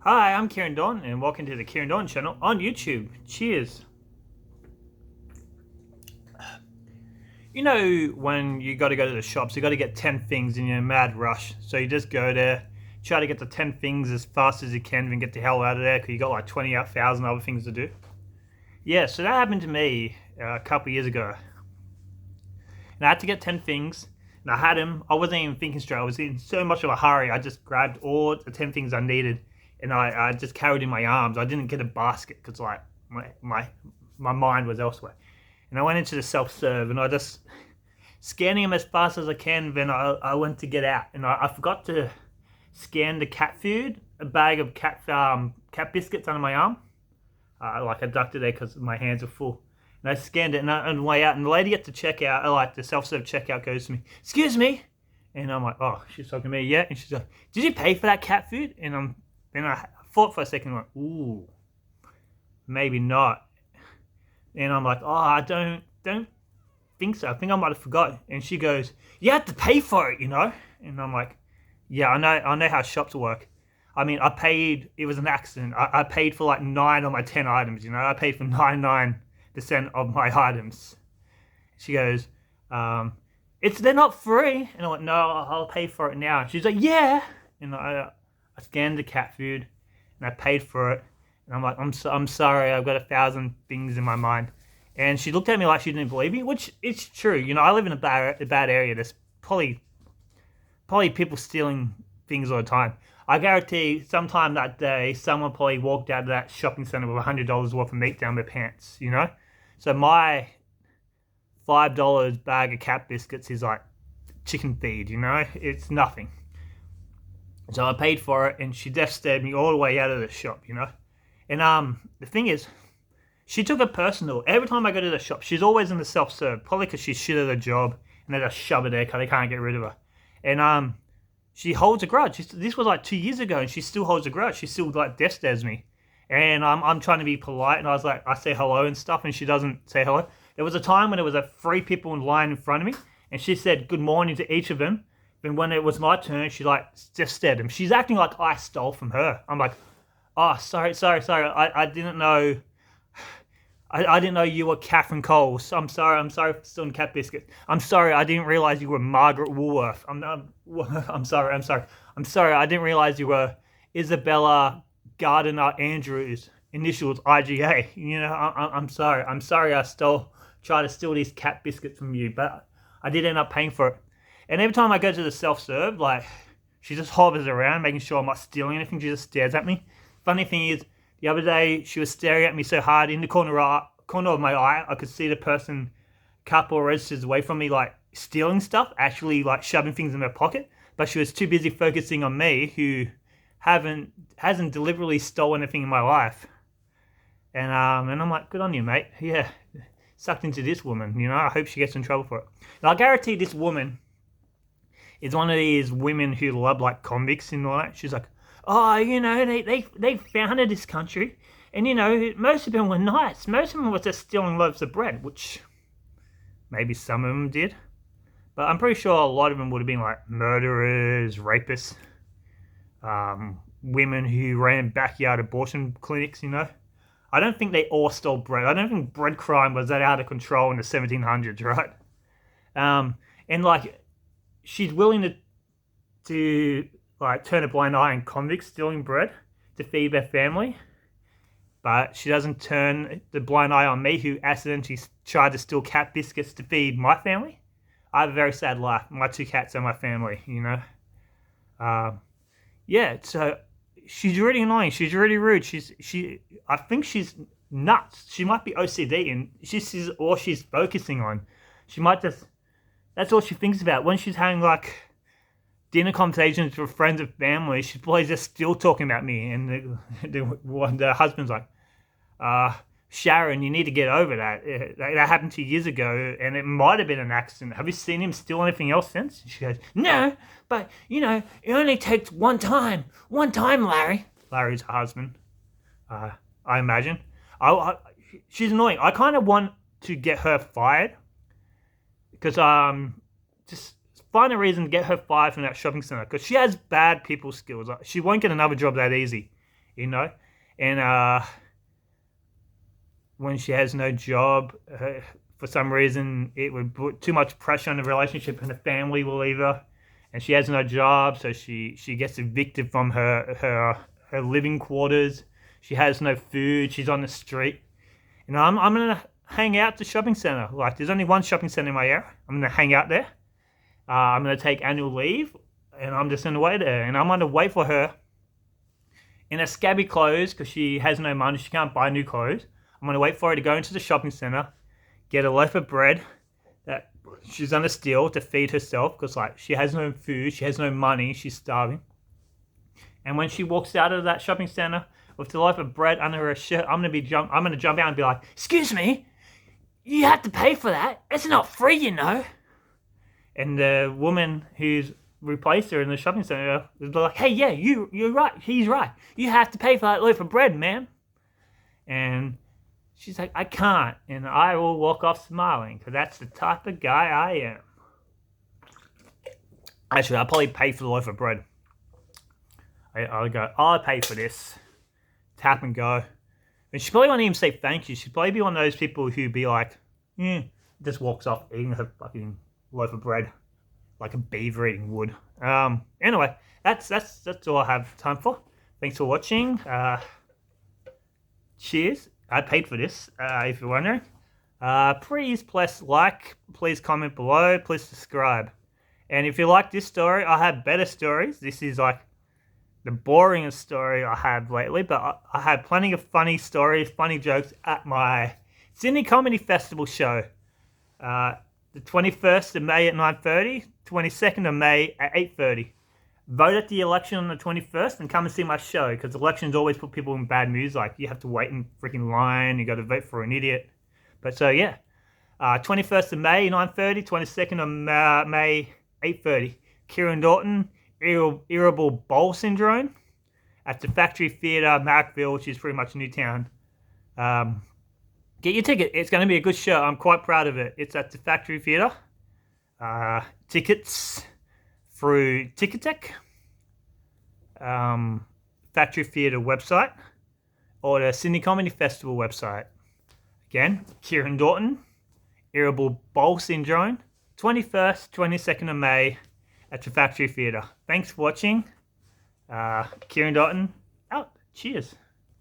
Hi, I'm Kieran Don, and welcome to the Kieran Don channel on YouTube. Cheers. You know, when you got to go to the shops, you got to get 10 things and you're in a mad rush. So you just go there, try to get the 10 things as fast as you can and get the hell out of there because you got like 20,000 other things to do. Yeah, so that happened to me a couple of years ago. And I had to get 10 things, and I had them. I wasn't even thinking straight. I was in so much of a hurry. I just grabbed all the 10 things I needed, and I just carried in my arms. I didn't get a basket because like my mind was elsewhere. And I went into the self-serve, and I just scanning them as fast as I can. Then I went to get out, and I forgot to scan the cat food, a bag of cat biscuits under my arm. Like I ducked it there because my hands were full. And I scanned it, and on the way out, and the lady at the checkout, like the self-serve checkout, goes to me, "Excuse me," and I'm like, "Oh," she's talking to me, yeah, and she's like, "Did you pay for that cat food?" And then I thought for a second, like, "Ooh, maybe not," and I'm like, "Oh, I don't think so. I think I might have forgotten." And she goes, "You have to pay for it, you know," and I'm like, "Yeah, I know how shops work." I mean, I paid. It was an accident. I paid for like 9 of my 10 items. You know, I paid for 99% of my items. She goes, they're not free. And I went, "No, I'll pay for it now." She's like, "Yeah." And I scanned the cat food and I paid for it. And I'm like, I'm sorry, I've got 1,000 things in my mind. And she looked at me like she didn't believe me, which it's true. You know, I live in a bad area. There's probably people stealing things all the time. I guarantee sometime that day, someone probably walked out of that shopping center with $100 worth of meat down their pants, you know? So my $5 bag of cat biscuits is like chicken feed, you know? It's nothing. So I paid for it, and she death stared me all the way out of the shop, you know? And the thing is, she took it personal. Every time I go to the shop, she's always in the self-serve, probably because she's shit at her job, and they just shove her there because they can't get rid of her. And she holds a grudge. This was like 2 years ago, and she still holds a grudge. She still like death stares me, and I'm trying to be polite, and I was like, I say hello and stuff, and she doesn't say hello. There was a time when there was 3 people in line in front of me, and she said good morning to each of them. Then when it was my turn, she like just stared at them. She's acting like I stole from her. I'm like, "Oh, sorry. I didn't know. I didn't know you were Catherine Coles. I'm sorry for stealing cat biscuit. I'm sorry. I didn't realize you were Margaret Woolworth. I'm sorry. I didn't realize you were Isabella Gardiner Andrews, initials IGA. You know, I'm sorry. I tried to steal these cat biscuits from you, but I did end up paying for it." And every time I go to the self-serve, like, she just hovers around, making sure I'm not stealing anything. She just stares at me. Funny thing is, the other day, she was staring at me so hard, in the corner of my eye, I could see the person a couple of registers away from me, like, stealing stuff, actually, like, shoving things in her pocket. But she was too busy focusing on me, who hasn't deliberately stolen anything in my life. And I'm like, good on you, mate. Yeah, sucked into this woman, you know. I hope she gets in trouble for it. Now, I guarantee this woman is one of these women who love like convicts and all that. She's like, "Oh, you know, they founded this country, and you know, most of them were nice. Most of them were just stealing loaves of bread," which maybe some of them did, but I'm pretty sure a lot of them would have been like murderers, rapists, women who ran backyard abortion clinics. You know, I don't think they all stole bread. I don't think bread crime was that out of control in the 1700s, right? And like, she's willing to like turn a blind eye on convicts stealing bread to feed their family, but she doesn't turn the blind eye on me, who accidentally tried to steal cat biscuits to feed my family. I have a very sad life. My 2 cats are my family, you know. Yeah, so she's really annoying. She's really rude. I think she's nuts. She might be OCD, and this is all she's focusing on. She might just. That's all she thinks about. When she's having like dinner conversations with friends and family, she's probably just still talking about me. And the husband's like, "Sharon, you need to get over that. That happened 2 years ago, and it might have been an accident. Have you seen him steal anything else since?" And she goes, "No, but you know, it only takes one time. One time, Larry." Larry's her husband, I imagine. She's annoying. I kind of want to get her fired. Because just find a reason to get her fired from that shopping center. Because she has bad people skills. She won't get another job that easy. you know. And when she has no job, for some reason, it would put too much pressure on the relationship, and the family will leave her. And she has no job, so she gets evicted from her living quarters. She has no food. She's on the street. And I'm gonna hang out at the shopping center. Like, there's only one shopping center in my area. I'm gonna hang out there. I'm gonna take annual leave, and I'm just gonna wait there. And I'm gonna wait for her in her scabby clothes because she has no money. She can't buy new clothes. I'm gonna wait for her to go into the shopping center, get a loaf of bread that she's gonna steal to feed herself because, like, she has no food, she has no money, she's starving. And when she walks out of that shopping center with the loaf of bread under her shirt, I'm gonna jump out and be like, "Excuse me, you have to pay for that. It's not free, you know." And the woman who's replaced her in the shopping center is like, "Hey, yeah, you're right. He's right. You have to pay for that loaf of bread, ma'am." And she's like, "I can't," and I will walk off smiling because that's the type of guy I am. Actually, I'll probably pay for the loaf of bread. I'll go, "I'll pay for this." Tap and go. And she probably won't even say thank you. She'd probably be one of those people who'd be like, just walks off eating her fucking loaf of bread like a beaver eating wood. Anyway, that's all I have time for. Thanks for watching. Cheers. I paid for this, if you're wondering. Please press like, please comment below, please subscribe. And if you like this story, I have better stories. This is like the boringest story I have lately, but I have plenty of funny stories, funny jokes at my Sydney Comedy Festival show. The 21st of May at 9:30, 22nd of May at 8:30. Vote at the election on the 21st and come and see my show, because elections always put people in bad moods. Like, you have to wait in freaking line, you got to vote for an idiot. But so yeah, 21st of May, 9:30, 22nd of May, 8:30. Kieran Dorton, Irritable Bowel Syndrome at the Factory Theatre, Marrickville, which is pretty much Newtown. Get your ticket. It's going to be a good show. I'm quite proud of it. It's at the Factory Theatre. Tickets through Ticketek, Factory Theatre website, or the Sydney Comedy Festival website. Again, Kieran Dorton, Irritable Bowel Syndrome, 21st, 22nd of May at the Factory Theatre. Thanks for watching. Kieran Dorton, out. Cheers.